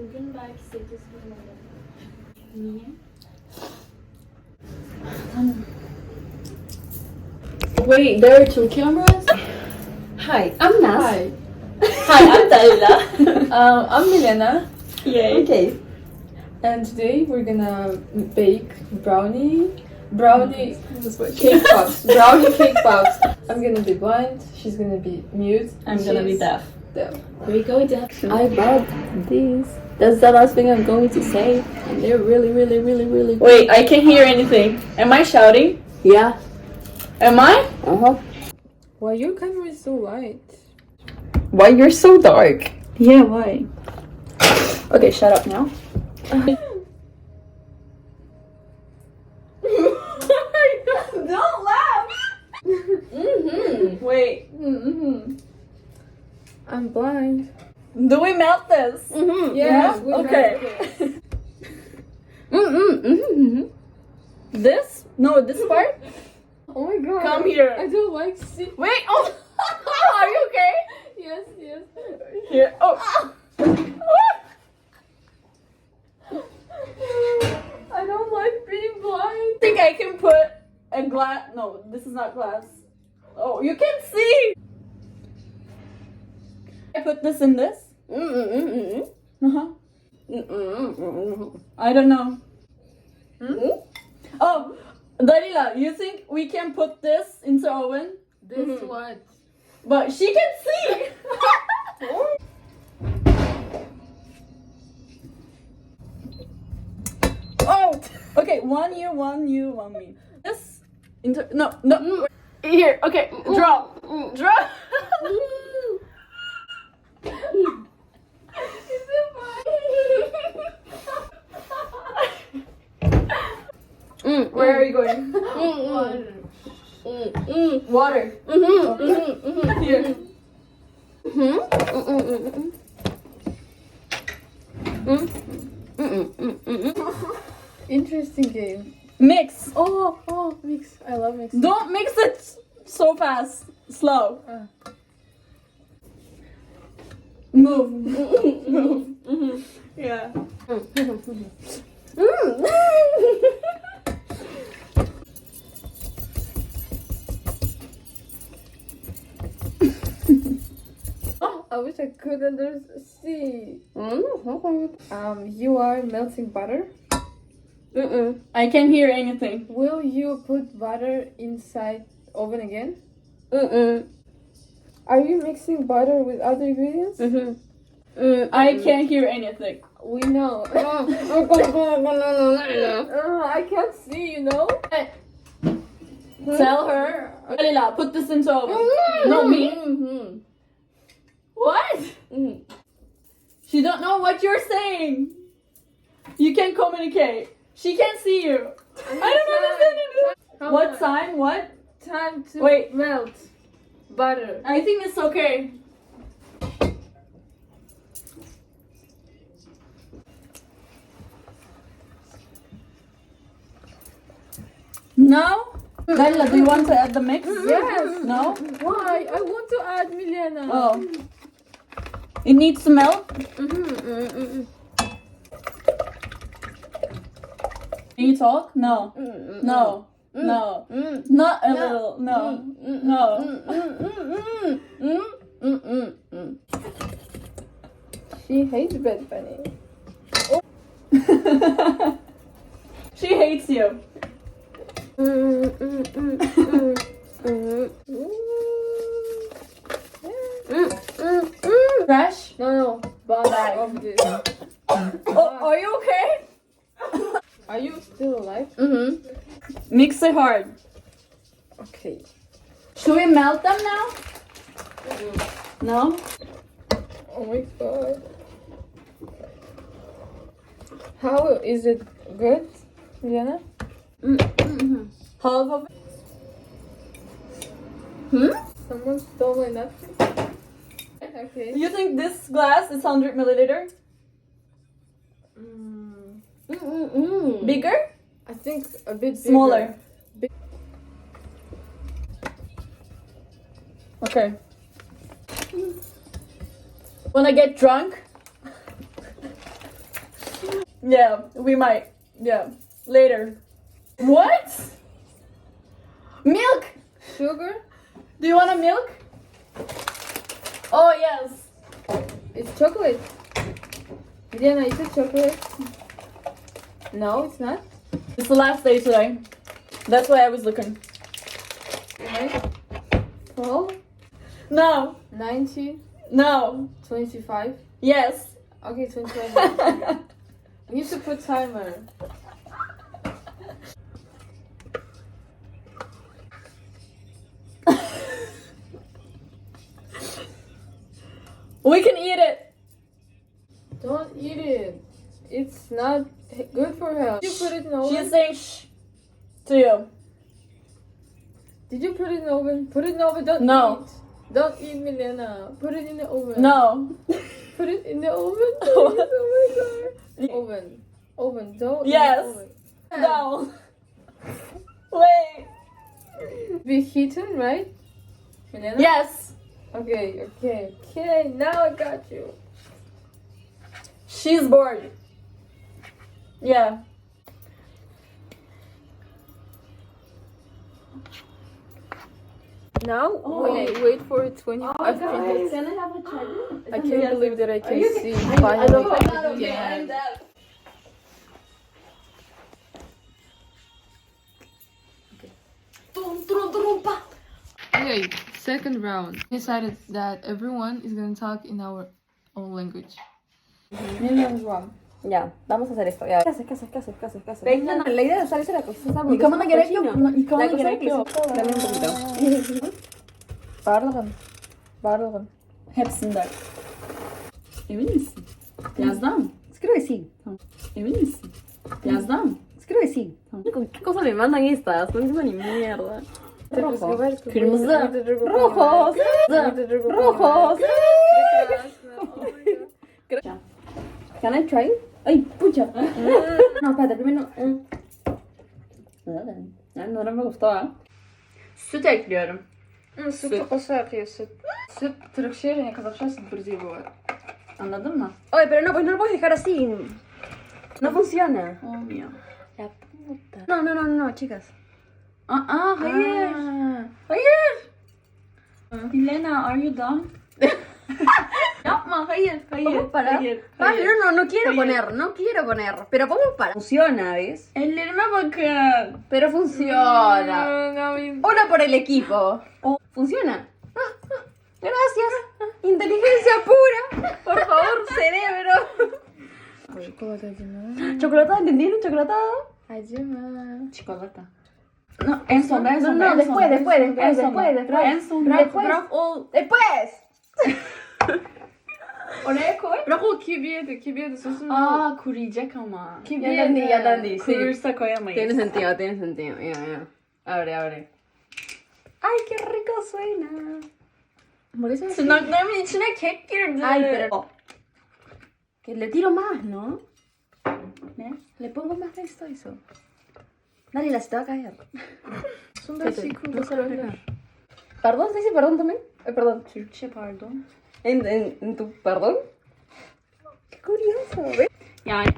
Bugün belki 8 gün olabilir. Niye? Wait, there are two cameras? Hi, I'm Naz. Hi. Hi, I'm Dalila. I'm Milena. Yay. Okay. And today we're gonna bake brownie cake pops. Brownie cake pops. I'm gonna be blind, she's gonna be mute. I'm gonna be deaf. Deaf. Here we go, deaf. I bought these. That's the last thing I'm going to say. And they're really good. Wait, I can't hear anything. Am I shouting? Yeah. Am I? Uh-huh. Why your camera is so light? Why you're so dark? Yeah, why? Okay, shut up now. Don't laugh. Wait. I'm blind. Do we melt this? Yes, we Okay. This? No, this part? Oh my god. Come here. I don't like see. Wait. Oh. Are you okay? Yes, yes. Here. Oh. I don't like being blind. I think I can put a glass. No, this is not glass. Oh, you can see. I put this in this. Uh-huh. I don't know. Oh, Dalila, you think we can put this into oven? This what? But she can see. Oh, okay. One you, one me. This no. Here, okay. Drop. Drop. Is it fine? Where are you going? Water. Here. Interesting game. Mix. Oh, mix. I love mix. Don't mix it so fast. Slow. Move. Move. Yeah. I wish I could see. You are melting butter. I can't hear anything. Will you put butter inside oven again? Are you mixing butter with other ingredients? I can't hear anything. We know. I can't see, you know? Tell her. Dalila, put this into oven. No, me. What? She don't know what you're saying. You can communicate. She can't see you. I don't understand it. What time? What? Time to Wait. melt butter. I think it's okay. No? Dalila, do you want to add the mix? Yes. No? Why? I want to add Milena. Oh. It needs to melt? Can you talk? No. No. No. Not a little. No. No. She hates Bad Bunny. She hates you. Fresh? No, bag of this. Oh, are you okay? Are you still alive? Mix it hard. Okay. Should we melt them now? No? Oh my god. How is it good, Milena? Half of it. Someone stole my napkin. Okay. You think this glass is 100 milliliter? Bigger? I think a bit Smaller. bigger. Okay. Wanna get drunk? Yeah, we might. Yeah, later. What? Milk? Sugar? Do you want a milk? Oh yes. It's chocolate. Diana, is it chocolate? No, it's not. It's the last day today. That's why I was looking. Right? Full? No. 90? No. 25? Yes. Okay, 25. You need to put timer. We can eat it. Don't eat it. It's not good for health. Did you put it in oven? She's saying shh to you. Did you put it in oven? Put it in oven. Don't No. eat. Don't eat, Milena. Put it in the oven. No. Put it in the oven. Please. Oh my god. Oven. Oven. Don't. Yes. Oven. No. Wait. Be heaten, right? Milena? Yes. Okay. Now I got you. She's bored. Yeah. Now? Oh. Wait for 25 minutes. Can I have a charger? I can't believe that I can see I finally. don't know. I'm not okay. Yeah. I'm deaf. Okay, second round. We decided that everyone is gonna talk in our own language. Ya, vamos a hacer esto. Ya. ¿Qué haces? Venga. No, la idea de usar eso era cosita porque Yıkamana es gerek cochino. yok. Yıkamana La cosa gerek es que yok. Dame un poquito. Bardağın. Hepsinden. Emin misin? Birazdan. Creo que sí. Tamam. Emin misin? Birazdan. Creo que sí. Tamam. ¿Qué cosa me mandan estas? No entiendo ni mierda. Rojo. Kırmızı. Rojos. Rojos. Can I try? Ay, pucha. No, espérate, primero. No me gustó, ¿eh? Süt ekliyorum. Süt kosa yapıyor süt. Süt Türkçe ne kadar sıfır değil bu arada. ¿Anladın mı? Oye, pero no, pues no lo puedes dejar así. No funciona. Olmuyor. La puta. No, chicas. Hayır. Ah. Hayır. Milena, are you done? Yapma, hayır. ¿Podemos parar? Hayır. Vale, no quiero poner. Pero podemos parar. Funciona, ¿ves? Ellerime bakın. Pero funciona. No, Una por el equipo. Funciona. Gracias. Inteligencia pura. Por favor, cerebro. Çikolata acıma. ¿Chocolatada? ¿Entendieron? ¿Chocolatada? Acıma. Çikolata. No, en son, en son. No, después. En son. Bırak ol. Después. Oraya koy. Bırak o kibiyeti sosunu. Aa, kuruyacak ama. Ya entendí. Sí. Kurursa koyamayız. Tiene sentido. Ya. Abre. Ay, qué rico suena. Por eso es Tırnaklarımın içine kek girdi. Ay, pero... Que le tiro más, ¿no? ¿Eh? Le pongo más de esto, eso. Dale, se te va a caer. Sunda ¿Perdón? ¿Se dice perdón también? Perdón. Türkçe pardon. ¿En tu perdón? Qué curioso, ¿ves? Yani.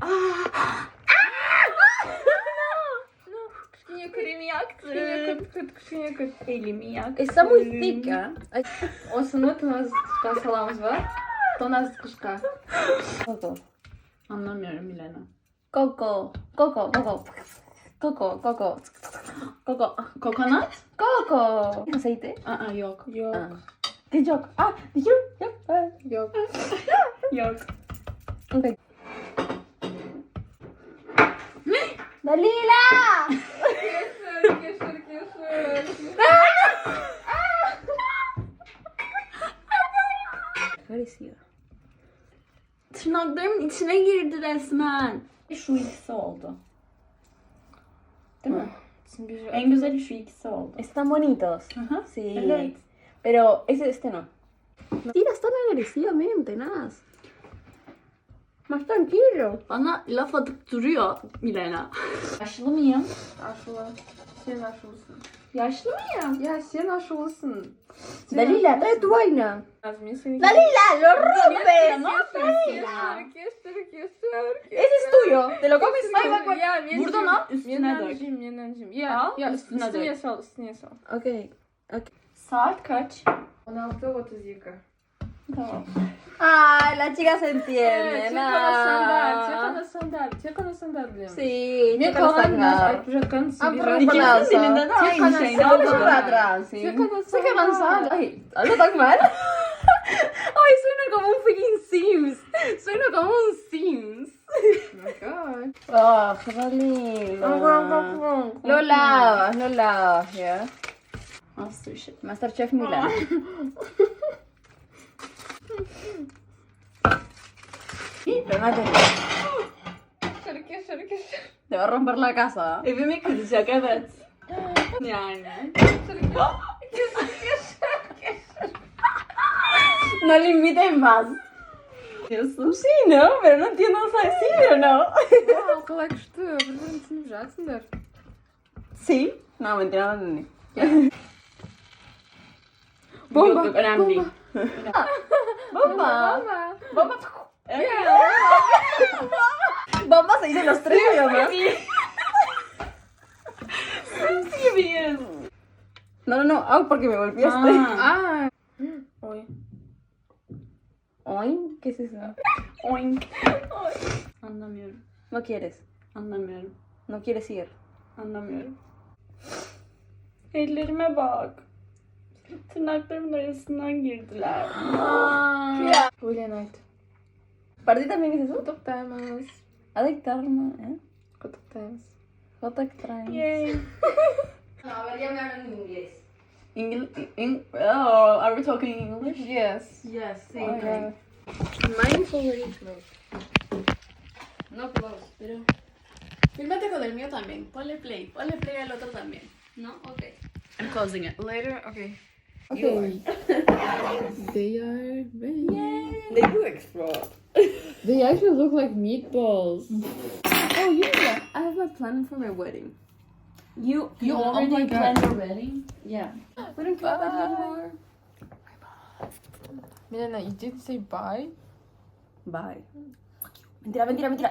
Kışkın yakıt. Kremi yaktı. Kışkın yakıt. Elimi yaktı. Está muy thick, Ay, Osunu tunaz salamız var. Tonaz kışka. Coco. Anlamıyorum Milena. Coco. Kokonat? Coco. ¿Aceite? Aa, yok. Yok. ¿Qué yok? ¿Dijeron? Yok. Yok. Ok. ¡Dalila! Kesir. Parecido. Tırnaklarımın içine girdi resmen. Şu ikisi oldu. Değil mi? En güzeli şu ikisi oldu. Están bonitos. Ajá. Sí. Evet. Pero este no. No tiras tan agresivamente, nada. Más tranquilo. Bana laf atıp duruyor Milena. Yaşlı mıyım? Aşılı. Sen aşılısın. Yaşlı mıyım? Ya sen aşılısın. Dalila, trae tu vaina. Lazım. Seni Dalila, lo rompes. No Ese es tuyo. Te lo comes. Ay, bak bak. Ya, Buradan al, üstüne dök. Yenencim. Ya, Al, ya üstüne üstüne dök. sal, üstüne sal. Okey. Saat kaç? 16:32. Tamam. Ay, la chica se entiende. Çek nah. ona sandal, çek ona sandal biliyorum. Sí, Ne checa los kalan nas, ay tacos. bırakan Ah, bir pero ay. para dilinde de Ay, aynı şey. Ne Solo olacak? para atrás, sí. Checa na Checa sandal. avanzando. Ay, hablo tan mal. Ay, suena como un freaking Sims. Suena como un Sims. Oh my god. Ah, Dalila. Lo lavas, ya. Masterchef. Masterchef Milan. Remate. Şarkı. Te va a romper la casa. Evimi kıracak evet. Yani. No le inviten más. Diyorsun. Sí, ¿no? Pero no entiendo si sí o no. Wow, kolay kuştu. Birbirini tanımayacaksındır. Sí. No, mentira, no entendí. Yok yok önemli değil. Bomba. Bomba. Bomba se dice los tres idiomas. Sims gibiyiz. No, au porque me golpeaste. Aa. Aa. Oy. Oy, ¿qué es eso? Oink. Anlamıyorum. No quieres. Anlamıyorum. No quieres ir. Anlamıyorum. Ellerime bak. Tırnaklarımın arasından girdiler. Julia Knight. ¿Para ti también es eso? Kutuktayımız. Adictarme, ¿eh? Kutuktayımız. No te extraño. Yay. No, a ver, ya me hablan en inglés. Oh, are we talking English? Yes. Yes, sí. Okay. My favorite clothes. No close, pero... Fílmate con el mío también. Ponle play al otro también. ¿No? Ok. I'm closing it. Later, okay. You Okay. They are very... They do explode. They actually look like meatballs. Oh, yeah. I have my plan for my wedding. You Oh already my God. planned your wedding? Yeah. We don't care about you Bye. anymore. Milena, you did say bye? Bye. Mentira.